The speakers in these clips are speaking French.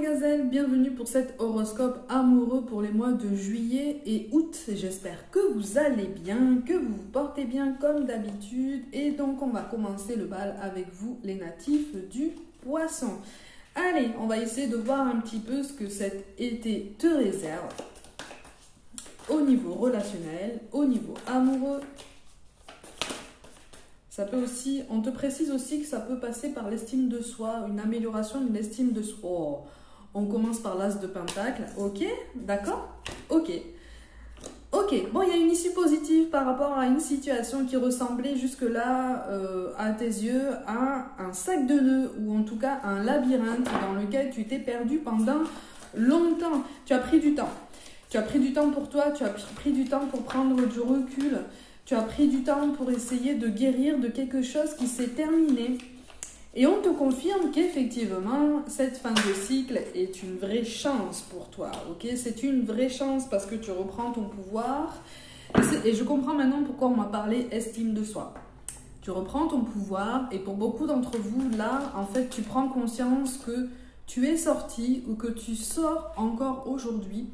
gazelles, bienvenue pour cet horoscope amoureux pour les mois de juillet et août. J'espère que vous allez bien, que vous vous portez bien comme d'habitude. Et donc on va commencer le bal avec vous les natifs du poisson. Allez, on va essayer de voir un petit peu ce que cet été te réserve au niveau relationnel, au niveau amoureux. Ça peut aussi, on te précise aussi que ça peut passer par l'estime de soi, une amélioration de l'estime de soi. Oh, on commence par l'as de pentacle, ok, d'accord, ok. Ok, bon, il y a une issue positive par rapport à une situation qui ressemblait jusque-là, à tes yeux, à un sac de nœuds, ou en tout cas un labyrinthe dans lequel tu t'es perdu pendant longtemps. Tu as pris du temps. Tu as pris du temps pour toi, tu as pris du temps pour prendre du recul. Tu as pris du temps pour essayer de guérir de quelque chose qui s'est terminé. Et on te confirme qu'effectivement, cette fin de cycle est une vraie chance pour toi. Ok, c'est une vraie chance parce que tu reprends ton pouvoir. Et je comprends maintenant pourquoi on m'a parlé estime de soi. Tu reprends ton pouvoir et pour beaucoup d'entre vous, là, en fait, tu prends conscience que tu es sorti ou que tu sors encore aujourd'hui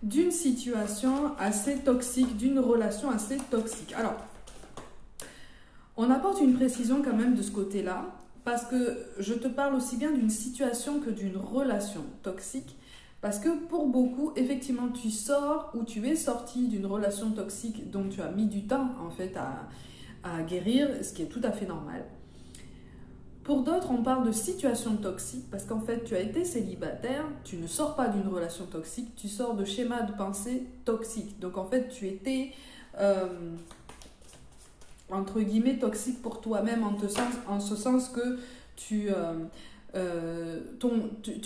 d'une situation assez toxique, d'une relation assez toxique. Alors, on apporte une précision quand même de ce côté-là, parce que je te parle aussi bien d'une situation que d'une relation toxique, parce que pour beaucoup, effectivement, tu sors ou tu es sorti d'une relation toxique dont tu as mis du temps, en fait, à guérir, ce qui est tout à fait normal. Pour d'autres, on parle de situation toxique parce qu'en fait, tu as été célibataire, tu ne sors pas d'une relation toxique, tu sors de schémas de pensée toxiques. Donc en fait, tu étais, entre guillemets, toxique pour toi-même en ce sens que tu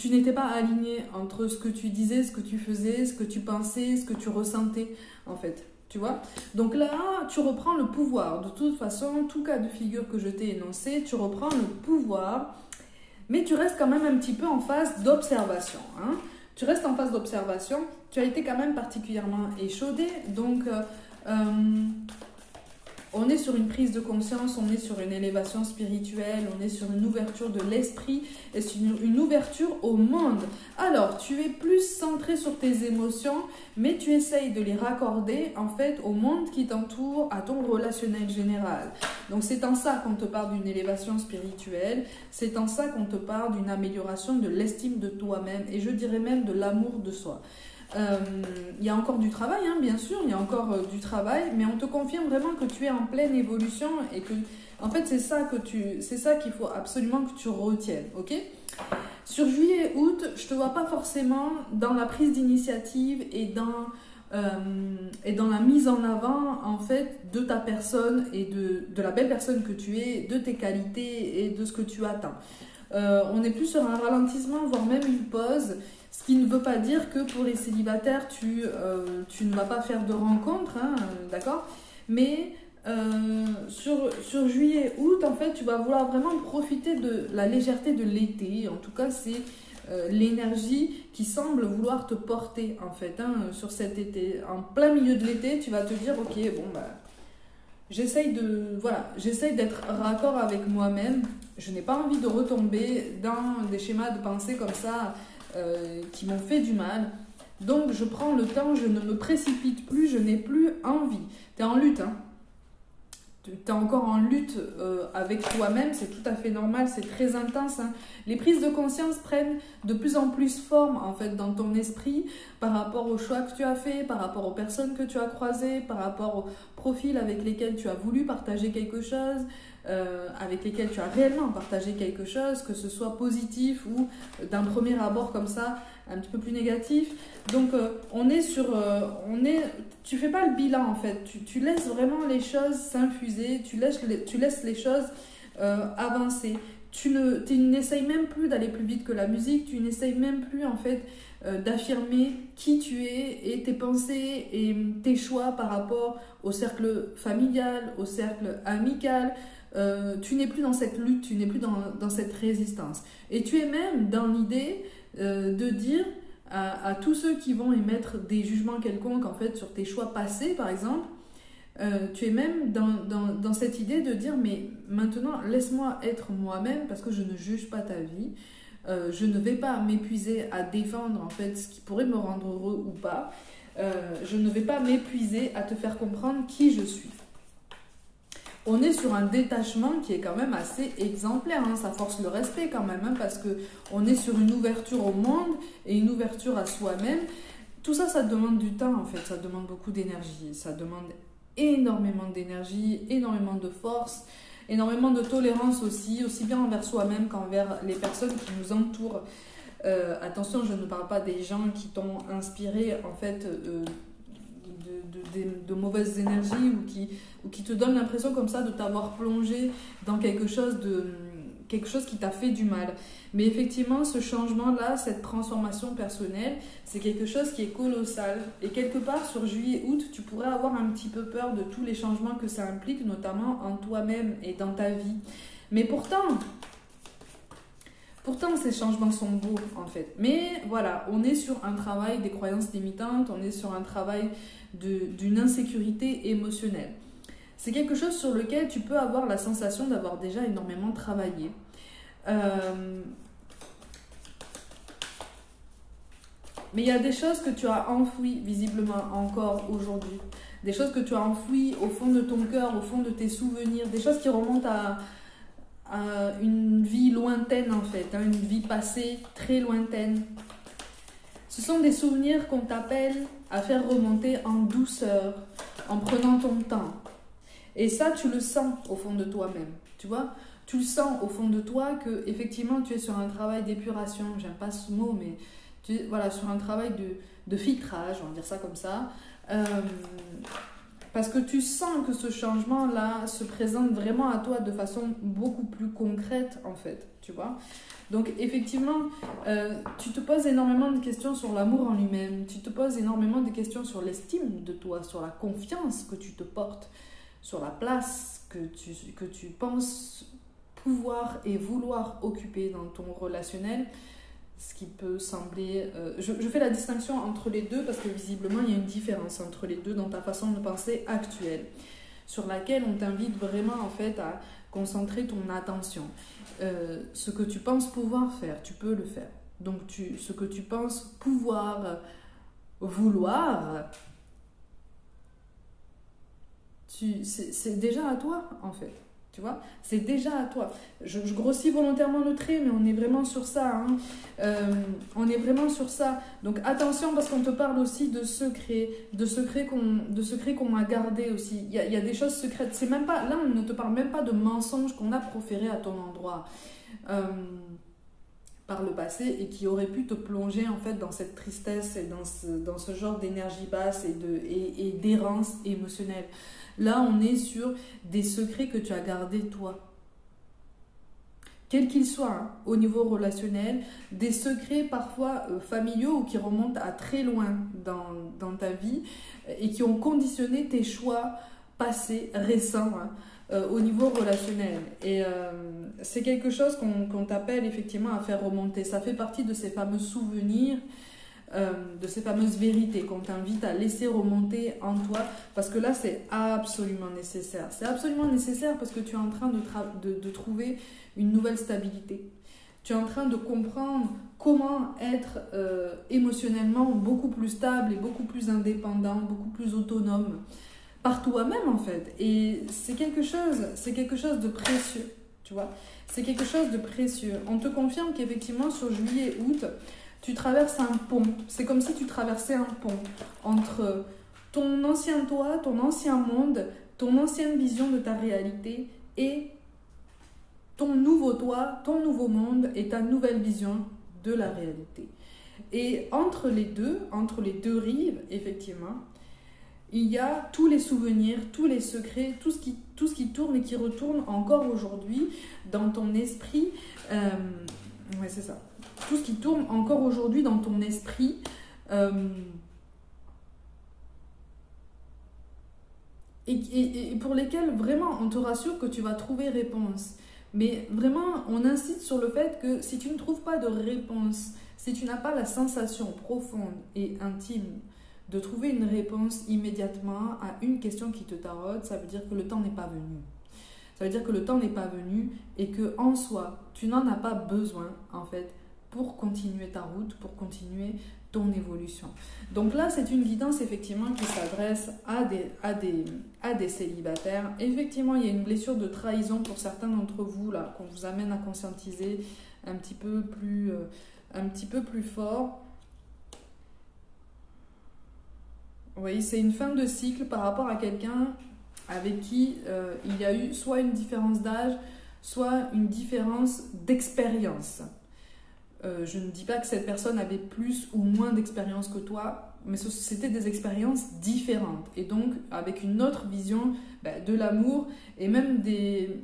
n'étais pas aligné entre ce que tu disais, ce que tu faisais, ce que tu pensais, ce que tu ressentais, en fait. Tu vois? Donc là, tu reprends le pouvoir. De toute façon, tout cas de figure que je t'ai énoncé, tu reprends le pouvoir, mais tu restes quand même un petit peu en phase d'observation. Hein? Tu restes en phase d'observation. Tu as été quand même particulièrement échaudé. Donc, on est sur une prise de conscience, on est sur une élévation spirituelle, on est sur une ouverture de l'esprit et sur une ouverture au monde. Alors, tu es plus centré sur tes émotions, mais tu essayes de les raccorder en fait au monde qui t'entoure, à ton relationnel général. Donc, c'est en ça qu'on te parle d'une élévation spirituelle, c'est en ça qu'on te parle d'une amélioration de l'estime de toi-même et je dirais même de l'amour de soi. Il y a encore du travail, hein, bien sûr, il y a encore du travail, mais on te confirme vraiment que tu es en pleine évolution et que, en fait, c'est ça qu'il faut absolument que tu retiennes, ok? Sur juillet et août, je te vois pas forcément dans la prise d'initiative et dans la mise en avant, en fait, de ta personne et de la belle personne que tu es, de tes qualités et de ce que tu attends. On est plus sur un ralentissement, voire même une pause. Ce qui ne veut pas dire que pour les célibataires, tu ne vas pas faire de rencontres, hein, d'accord? Mais sur juillet, août, en fait, tu vas vouloir vraiment profiter de la légèreté de l'été. En tout cas, c'est l'énergie qui semble vouloir te porter, en fait, hein, sur cet été. En plein milieu de l'été, tu vas te dire, ok, bon, bah, j'essaye d'être raccord avec moi-même. Je n'ai pas envie de retomber dans des schémas de pensée comme ça, qui m'ont fait du mal. Donc je prends le temps, je ne me précipite plus, je n'ai plus envie. Tu es en lutte, hein. Tu es encore en lutte avec toi-même, c'est tout à fait normal, c'est très intense. Hein. Les prises de conscience prennent de plus en plus forme en fait dans ton esprit par rapport aux choix que tu as fait, par rapport aux personnes que tu as croisées, par rapport aux profils avec lesquels tu as voulu partager quelque chose, avec lesquels tu as réellement partagé quelque chose, que ce soit positif ou d'un premier abord comme ça, un petit peu plus négatif. Donc tu fais pas le bilan en fait, tu laisses vraiment les choses s'infuser, tu laisses les choses avancer. Tu n'essayes même plus d'aller plus vite que la musique, tu n'essayes même plus en fait d'affirmer qui tu es et tes pensées et tes choix par rapport au cercle familial, au cercle amical. Tu n'es plus dans cette lutte, tu n'es plus dans cette résistance. Et tu es même dans l'idée de dire à tous ceux qui vont émettre des jugements quelconques en fait, sur tes choix passés, par exemple, tu es même dans cette idée de dire mais maintenant laisse-moi être moi-même parce que je ne juge pas ta vie. Je ne vais pas m'épuiser à défendre en fait ce qui pourrait me rendre heureux ou pas. Je ne vais pas m'épuiser à te faire comprendre qui je suis. On est sur un détachement qui est quand même assez exemplaire, hein. Ça force le respect quand même, hein, parce qu'on est sur une ouverture au monde et une ouverture à soi-même. Tout ça, ça demande du temps en fait, ça demande beaucoup d'énergie, ça demande énormément d'énergie, énormément de force, énormément de tolérance aussi bien envers soi-même qu'envers les personnes qui nous entourent. Attention, je ne parle pas des gens qui t'ont inspiré en fait de mauvaises énergies ou qui te donnent l'impression comme ça de t'avoir plongé dans quelque chose qui t'a fait du mal. Mais effectivement, ce changement-là, cette transformation personnelle, c'est quelque chose qui est colossal. Et quelque part, sur juillet-août, tu pourrais avoir un petit peu peur de tous les changements que ça implique, notamment en toi-même et dans ta vie. Mais pourtant, ces changements sont beaux, en fait. Mais voilà, on est sur un travail des croyances limitantes, on est sur un travail d'une insécurité émotionnelle. C'est quelque chose sur lequel tu peux avoir la sensation d'avoir déjà énormément travaillé. Mais il y a des choses que tu as enfouies visiblement encore aujourd'hui. Des choses que tu as enfouies au fond de ton cœur, au fond de tes souvenirs. Des choses qui remontent à une vie lointaine en fait, hein, une vie passée très lointaine. Ce sont des souvenirs qu'on t'appelle à faire remonter en douceur, en prenant ton temps. Et ça, tu le sens au fond de toi-même, tu vois. Tu le sens au fond de toi que effectivement tu es sur un travail d'épuration, j'aime pas ce mot, mais voilà, sur un travail de filtrage, on va dire ça comme ça. Parce que tu sens que ce changement-là se présente vraiment à toi de façon beaucoup plus concrète, en fait, tu vois. Donc, effectivement, tu te poses énormément de questions sur l'amour en lui-même, tu te poses énormément de questions sur l'estime de toi, sur la confiance que tu te portes, sur la place que tu penses pouvoir et vouloir occuper dans ton relationnel. Ce qui peut sembler... je fais la distinction entre les deux parce que visiblement, il y a une différence entre les deux dans ta façon de penser actuelle, sur laquelle on t'invite vraiment en fait à concentrer ton attention. Ce que tu penses pouvoir faire, tu peux le faire. Donc, ce que tu penses pouvoir vouloir, c'est déjà à toi, en fait. Tu vois, c'est déjà à toi. Je grossis volontairement le trait, mais on est vraiment sur ça. Hein. On est vraiment sur ça. Donc attention, parce qu'on te parle aussi de secrets qu'on a gardés aussi. Il y a des choses secrètes. C'est même pas, là, on ne te parle même pas de mensonges qu'on a proférés à ton endroit par le passé et qui auraient pu te plonger en fait dans cette tristesse et dans ce genre d'énergie basse et d'errance émotionnelle. Là, on est sur des secrets que tu as gardés toi. Quels qu'ils soient, hein, au niveau relationnel, des secrets parfois familiaux ou qui remontent à très loin dans ta vie et qui ont conditionné tes choix passés, récents, hein, au niveau relationnel. Et c'est quelque chose qu'on t'appelle effectivement à faire remonter. Ça fait partie de ces fameux souvenirs, de ces fameuses vérités qu'on t'invite à laisser remonter en toi, parce que là c'est absolument nécessaire. C'est absolument nécessaire parce que tu es en train de trouver une nouvelle stabilité. Tu es en train de comprendre comment être émotionnellement beaucoup plus stable et beaucoup plus indépendant, beaucoup plus autonome par toi-même en fait. Et c'est quelque chose de précieux, tu vois. C'est quelque chose de précieux. On te confirme qu'effectivement sur juillet-août, tu traverses un pont. C'est comme si tu traversais un pont entre ton ancien toi, ton ancien monde, ton ancienne vision de ta réalité et ton nouveau toi, ton nouveau monde et ta nouvelle vision de la réalité. Et entre les deux rives, effectivement, il y a tous les souvenirs, tous les secrets, tout ce qui tourne et qui retourne encore aujourd'hui dans ton esprit. Ouais, c'est ça. Tout ce qui tourne encore aujourd'hui dans ton esprit. Et pour lesquels vraiment on te rassure que tu vas trouver réponse. Mais vraiment, on insiste sur le fait que si tu ne trouves pas de réponse, si tu n'as pas la sensation profonde et intime de trouver une réponse immédiatement à une question qui te taraude, ça veut dire que le temps n'est pas venu. Ça veut dire que le temps n'est pas venu et que en soi, tu n'en as pas besoin en fait pour continuer ta route, pour continuer ton évolution. Donc là, c'est une guidance effectivement qui s'adresse à des célibataires. Effectivement, il y a une blessure de trahison pour certains d'entre vous, là, qu'on vous amène à conscientiser un petit peu plus fort. Oui, c'est une fin de cycle par rapport à quelqu'un avec qui il y a eu soit une différence d'âge, soit une différence d'expérience. Je ne dis pas que cette personne avait plus ou moins d'expérience que toi, mais c'était des expériences différentes. Et donc, avec une autre vision de l'amour et même des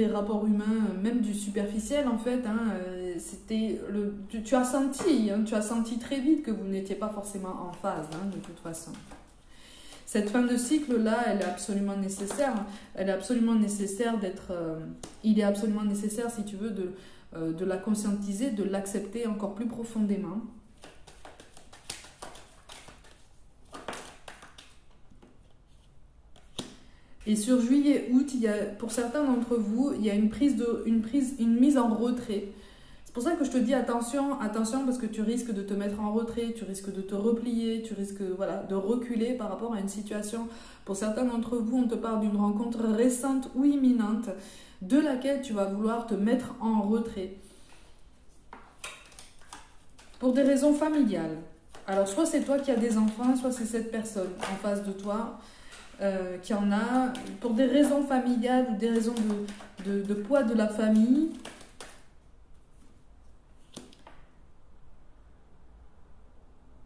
rapports humains, même du superficiel en fait. Tu as senti très vite que vous n'étiez pas forcément en phase, de toute façon. Cette fin de cycle-là, elle est absolument nécessaire. Elle est absolument nécessaire il est absolument nécessaire, si tu veux, de la conscientiser, de l'accepter encore plus profondément. Et sur juillet-août, pour certains d'entre vous, il y a une mise en retrait. C'est pour ça que je te dis attention, parce que tu risques de te mettre en retrait, tu risques de te replier, tu risques de reculer par rapport à une situation. Pour certains d'entre vous, on te parle d'une rencontre récente ou imminente de laquelle tu vas vouloir te mettre en retrait. Pour des raisons familiales. Alors, soit c'est toi qui as des enfants, soit c'est cette personne en face de toi qui en a. Pour des raisons familiales ou des raisons de poids de la famille,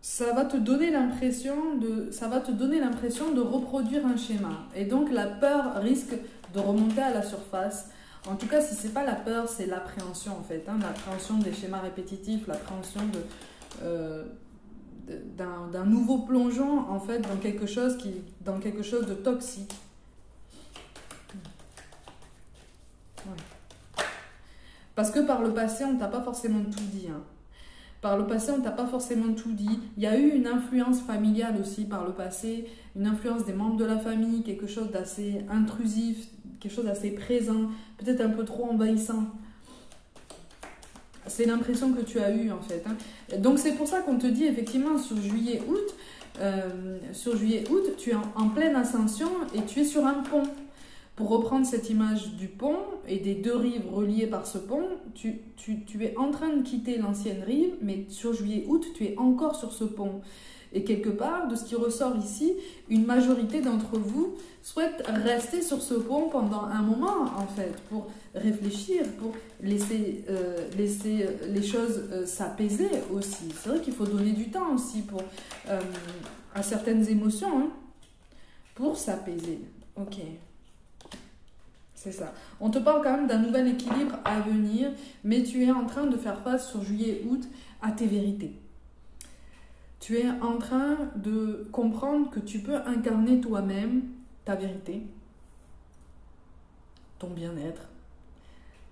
ça va te donner l'impression de reproduire un schéma. Et donc la peur risque de remonter à la surface. En tout cas, si c'est pas la peur, c'est l'appréhension en fait. L'appréhension des schémas répétitifs, l'appréhension d'un nouveau plongeon en fait dans quelque chose de toxique. Ouais. Parce que par le passé, on t'a pas forcément tout dit. Par le passé, on t'a pas forcément tout dit. Il y a eu une influence familiale aussi par le passé, une influence des membres de la famille, quelque chose d'assez intrusif, quelque chose d'assez présent, peut-être un peu trop envahissant. C'est l'impression que tu as eue en fait. Donc c'est pour ça qu'on te dit effectivement sur juillet-août, tu es en pleine ascension et tu es sur un pont. Pour reprendre cette image du pont et des deux rives reliées par ce pont, tu es en train de quitter l'ancienne rive, mais sur juillet-août, tu es encore sur ce pont. Et quelque part, de ce qui ressort ici, une majorité d'entre vous souhaite rester sur ce pont pendant un moment, en fait, pour réfléchir, pour laisser les choses s'apaiser aussi. C'est vrai qu'il faut donner du temps aussi à certaines émotions, pour s'apaiser. Ok. C'est ça. On te parle quand même d'un nouvel équilibre à venir, mais tu es en train de faire face sur juillet-août à tes vérités. Tu es en train de comprendre que tu peux incarner toi-même ta vérité, ton bien-être,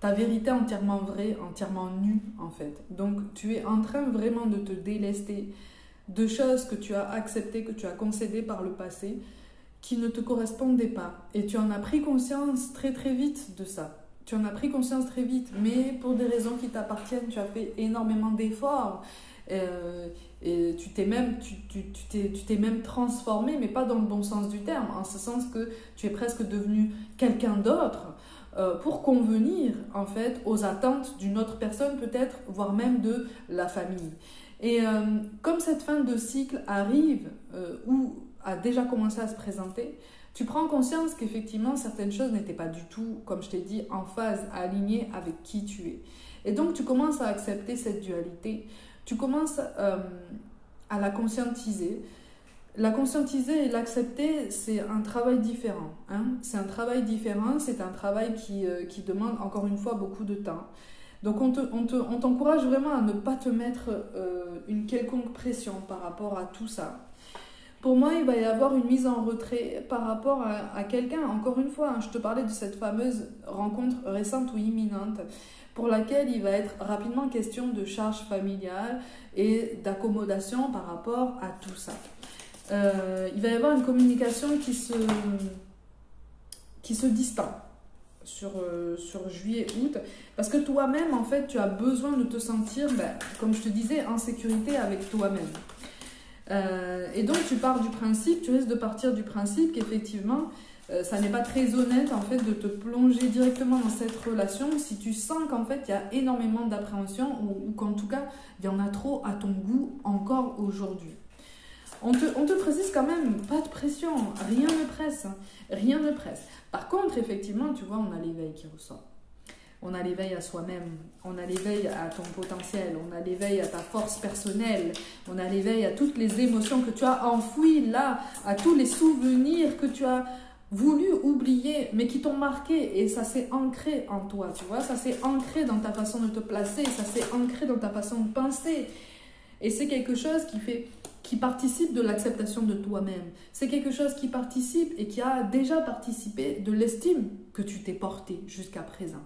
ta vérité entièrement vraie, entièrement nue en fait. Donc tu es en train vraiment de te délester de choses que tu as acceptées, que tu as concédées par le passé, qui ne te correspondaient pas. Et tu en as pris conscience très très vite de ça. Tu en as pris conscience très vite, mais pour des raisons qui t'appartiennent, tu as fait énormément d'efforts. Et tu t'es même transformé, mais pas dans le bon sens du terme, en ce sens que tu es presque devenu quelqu'un d'autre pour convenir en fait aux attentes d'une autre personne peut-être, voire même de la famille. Et comme cette fin de cycle arrive ou a déjà commencé à se présenter, tu prends conscience qu'effectivement certaines choses n'étaient pas du tout, comme je t'ai dit, en phase, alignées avec qui tu es. Et donc tu commences à accepter cette dualité, tu commences à la conscientiser. La conscientiser et l'accepter, c'est un travail différent. C'est un travail différent, c'est un travail qui demande encore une fois beaucoup de temps. Donc on t'encourage vraiment à ne pas te mettre une quelconque pression par rapport à tout ça. Pour moi, il va y avoir une mise en retrait par rapport à quelqu'un. Encore une fois, je te parlais de cette fameuse rencontre récente ou imminente pour laquelle il va être rapidement question de charge familiale et d'accommodation par rapport à tout ça. Il va y avoir une communication qui se distend sur juillet, août, parce que toi-même, en fait, tu as besoin de te sentir, comme je te disais, en sécurité avec toi-même. Et donc, tu risques de partir du principe qu'effectivement, ça n'est pas très honnête, en fait, de te plonger directement dans cette relation si tu sens qu'en fait, il y a énormément d'appréhension ou qu'en tout cas, il y en a trop à ton goût encore aujourd'hui. On te précise quand même, pas de pression, rien ne presse, hein, rien ne presse. Par contre, effectivement, tu vois, on a l'éveil qui ressort. On a l'éveil à soi-même, on a l'éveil à ton potentiel, on a l'éveil à ta force personnelle, on a l'éveil à toutes les émotions que tu as enfouies là, à tous les souvenirs que tu as voulu oublier, mais qui t'ont marqué, et ça s'est ancré en toi, tu vois, ça s'est ancré dans ta façon de te placer, ça s'est ancré dans ta façon de penser. Et c'est quelque chose qui participe de l'acceptation de toi-même. C'est quelque chose qui participe et qui a déjà participé de l'estime que tu t'es porté jusqu'à présent.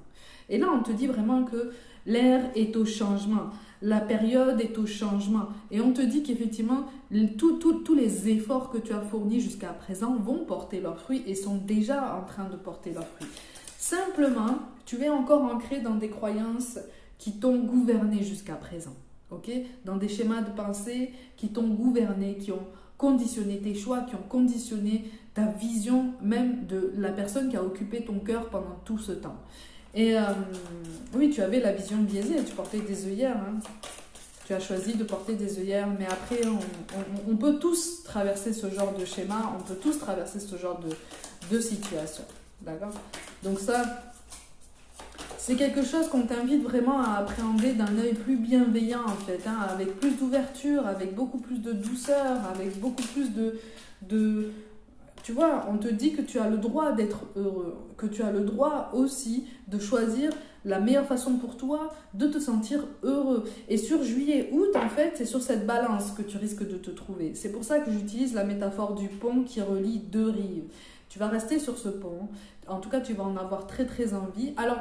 Et là, on te dit vraiment que l'ère est au changement, la période est au changement. Et on te dit qu'effectivement, tous les efforts que tu as fournis jusqu'à présent vont porter leurs fruits et sont déjà en train de porter leurs fruits. Simplement, tu es encore ancré dans des croyances qui t'ont gouverné jusqu'à présent. Okay, dans des schémas de pensée qui t'ont gouverné, qui ont conditionné tes choix, qui ont conditionné ta vision même de la personne qui a occupé ton cœur pendant tout ce temps. Et oui, tu avais la vision biaisée, tu portais des œillères, hein. Tu as choisi de porter des œillères, mais après, on peut tous traverser ce genre de schéma, on peut tous traverser ce genre de situation. D'accord? Donc ça, c'est quelque chose qu'on t'invite vraiment à appréhender d'un œil plus bienveillant, en fait, hein, avec plus d'ouverture, avec beaucoup plus de douceur, avec beaucoup plus de... Tu vois, on te dit que tu as le droit d'être heureux, que tu as le droit aussi de choisir la meilleure façon pour toi de te sentir heureux. Et sur juillet-août, en fait, c'est sur cette balance que tu risques de te trouver. C'est pour ça que j'utilise la métaphore du pont qui relie deux rives. Tu vas rester sur ce pont, en tout cas, tu vas en avoir très très envie. Alors,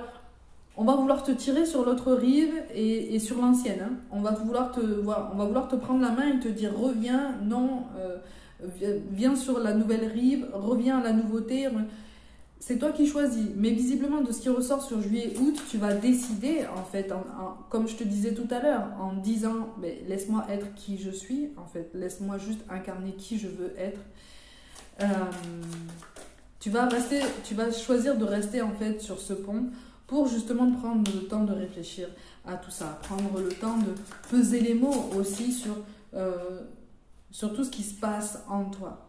on va vouloir te tirer sur l'autre rive et sur l'ancienne. Hein. On va vouloir te prendre la main et te dire reviens, non, viens sur la nouvelle rive, reviens à la nouveauté. C'est toi qui choisis. Mais visiblement, de ce qui ressort sur juillet-août, tu vas décider, en fait, comme je te disais tout à l'heure, en disant laisse-moi être qui je suis, en fait, laisse-moi juste incarner qui je veux être. Tu vas choisir de rester en fait sur ce pont pour justement prendre le temps de réfléchir à tout ça, prendre le temps de peser les mots aussi sur tout ce qui se passe en toi.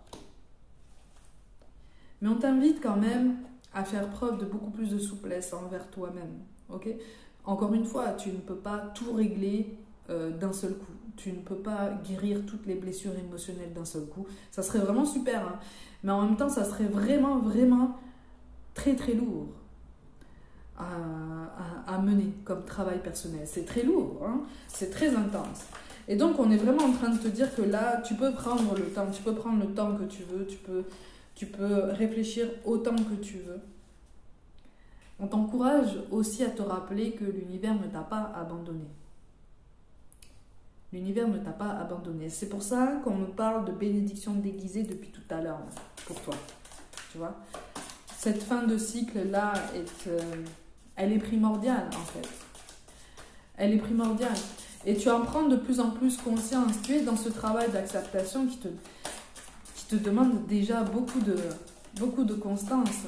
Mais on t'invite quand même à faire preuve de beaucoup plus de souplesse envers toi-même. Okay ? Encore une fois, tu ne peux pas tout régler d'un seul coup. Tu ne peux pas guérir toutes les blessures émotionnelles d'un seul coup. Ça serait vraiment super, hein. Mais en même temps, ça serait vraiment, vraiment très, très lourd à mener comme travail personnel. C'est très lourd, hein. C'est très intense. Et donc, on est vraiment en train de te dire que là, tu peux prendre le temps. Tu peux prendre le temps que tu veux. Tu peux réfléchir autant que tu veux. On t'encourage aussi à te rappeler que l'univers ne t'a pas abandonné. L'univers ne t'a pas abandonné. C'est pour ça qu'on me parle de bénédiction déguisée depuis tout à l'heure pour toi. Tu vois ? Cette fin de cycle-là, elle est primordiale en fait. Elle est primordiale. Et tu en prends de plus en plus conscience. Tu es dans ce travail d'acceptation qui te demande déjà beaucoup de constance.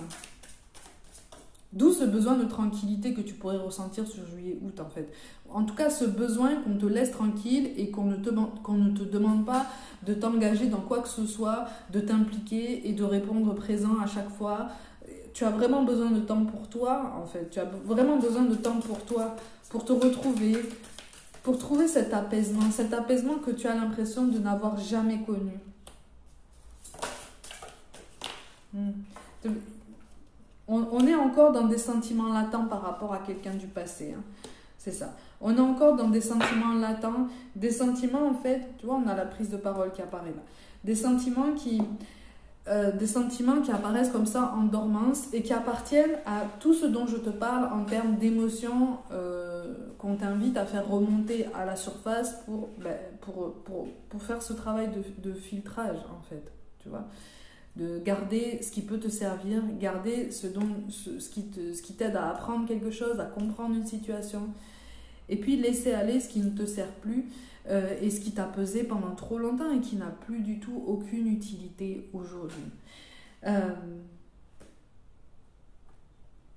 D'où ce besoin de tranquillité que tu pourrais ressentir sur juillet-août en fait. En tout cas, ce besoin qu'on te laisse tranquille et qu'on ne te demande pas de t'engager dans quoi que ce soit, de t'impliquer et de répondre présent à chaque fois. Tu as vraiment besoin de temps pour toi en fait. Tu as vraiment besoin de temps pour toi, pour te retrouver, pour trouver cet apaisement que tu as l'impression de n'avoir jamais connu. On est encore dans des sentiments latents par rapport à quelqu'un du passé. Hein. C'est ça. On est encore dans des sentiments latents. Des sentiments, en fait, tu vois, on a la prise de parole qui apparaît là. Des sentiments qui apparaissent comme ça en dormance et qui appartiennent à tout ce dont je te parle en termes d'émotions qu'on t'invite à faire remonter à la surface pour faire ce travail de filtrage, en fait. Tu vois. de garder ce qui peut te servir, garder ce qui t'aide à apprendre quelque chose, à comprendre une situation, et puis laisser aller ce qui ne te sert plus et ce qui t'a pesé pendant trop longtemps et qui n'a plus du tout aucune utilité aujourd'hui.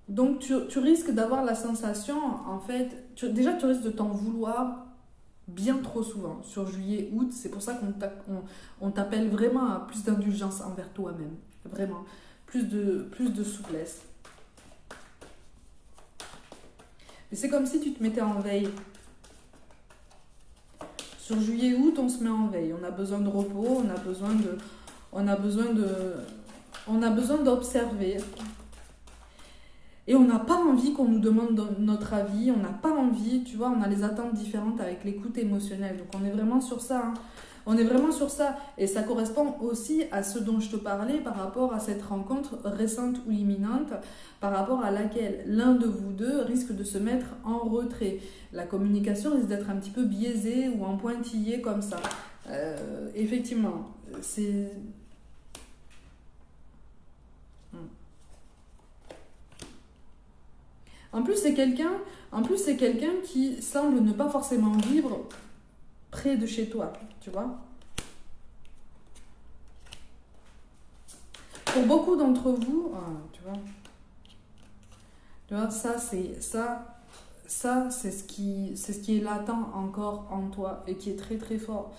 Donc tu risques d'avoir la sensation, en fait, déjà tu risques de t'en vouloir bien trop souvent sur juillet, août. C'est pour ça qu'on t'appelle vraiment à plus d'indulgence envers toi-même, vraiment, plus de souplesse. Mais c'est comme si tu te mettais en veille. Sur juillet, août, on se met en veille. On a besoin de repos, on a besoin d'observer. Et on n'a pas envie qu'on nous demande notre avis, on n'a pas envie, tu vois, on a les attentes différentes avec l'écoute émotionnelle. Donc on est vraiment sur ça, hein. On est vraiment sur ça. Et ça correspond aussi à ce dont je te parlais par rapport à cette rencontre récente ou imminente, par rapport à laquelle l'un de vous deux risque de se mettre en retrait. La communication risque d'être un petit peu biaisée ou en pointillé comme ça. Effectivement, c'est... En plus, c'est quelqu'un qui semble ne pas forcément vivre près de chez toi, tu vois. Pour beaucoup d'entre vous, tu vois, ça c'est ce qui est latent encore en toi et qui est très très fort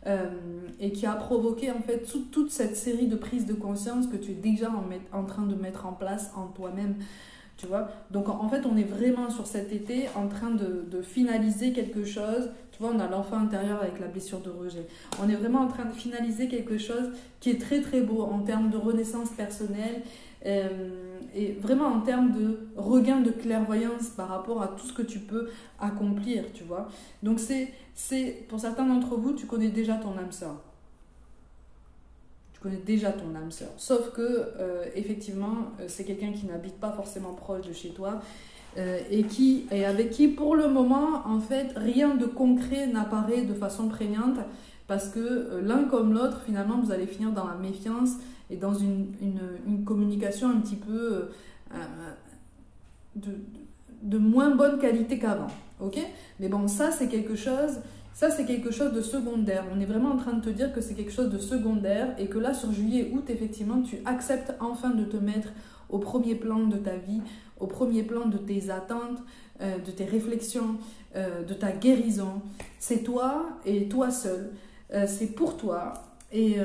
et qui a provoqué en fait toute cette série de prises de conscience que tu es déjà en train de mettre en place en toi-même. Tu vois, donc en fait on est vraiment sur cet été en train de finaliser quelque chose. Tu vois, on a l'enfant intérieur avec la blessure de rejet. On est vraiment en train de finaliser quelque chose qui est très très beau en termes de renaissance personnelle et vraiment en termes de regain de clairvoyance par rapport à tout ce que tu peux accomplir, tu vois. Donc c'est pour certains d'entre vous, tu connais déjà ton âme sœur. Tu connais déjà ton âme sœur. Sauf que, effectivement, c'est quelqu'un qui n'habite pas forcément proche de chez toi et avec qui, pour le moment, en fait, rien de concret n'apparaît de façon prégnante parce que l'un comme l'autre, finalement, vous allez finir dans la méfiance et dans une communication un petit peu de moins bonne qualité qu'avant. Ok ? Mais bon, ça, c'est quelque chose de secondaire. On est vraiment en train de te dire que c'est quelque chose de secondaire et que là, sur juillet, août, effectivement, tu acceptes enfin de te mettre au premier plan de ta vie, au premier plan de tes attentes, de tes réflexions, de ta guérison. C'est toi et toi seul. C'est pour toi et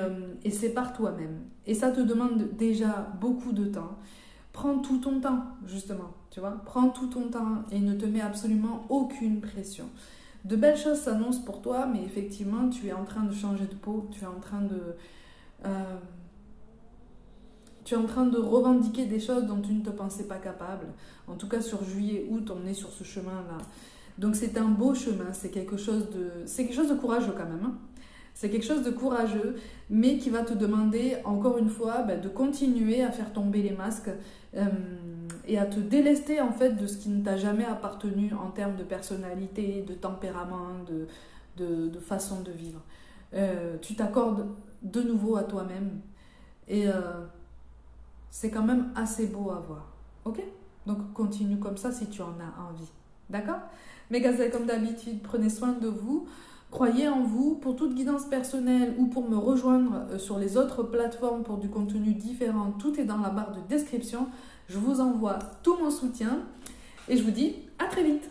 c'est par toi-même. Et ça te demande déjà beaucoup de temps. Prends tout ton temps, justement. Tu vois ? Prends tout ton temps et ne te mets absolument aucune pression. De belles choses s'annoncent pour toi, mais effectivement, tu es en train de changer de peau, tu es en train de revendiquer des choses dont tu ne te pensais pas capable. En tout cas, sur juillet, août, on est sur ce chemin-là. Donc, c'est un beau chemin, c'est quelque chose de courageux quand même. Hein. C'est quelque chose de courageux, mais qui va te demander, encore une fois, de continuer à faire tomber les masques et à te délester en fait de ce qui ne t'a jamais appartenu en termes de personnalité, de tempérament, de façon de vivre. Tu t'accordes de nouveau à toi-même et c'est quand même assez beau à voir. Ok ? Donc continue comme ça si tu en as envie. D'accord ? Mes gazelles, comme d'habitude, prenez soin de vous. Croyez en vous. Pour toute guidance personnelle ou pour me rejoindre sur les autres plateformes pour du contenu différent, tout est dans la barre de description. Je vous envoie tout mon soutien et je vous dis à très vite.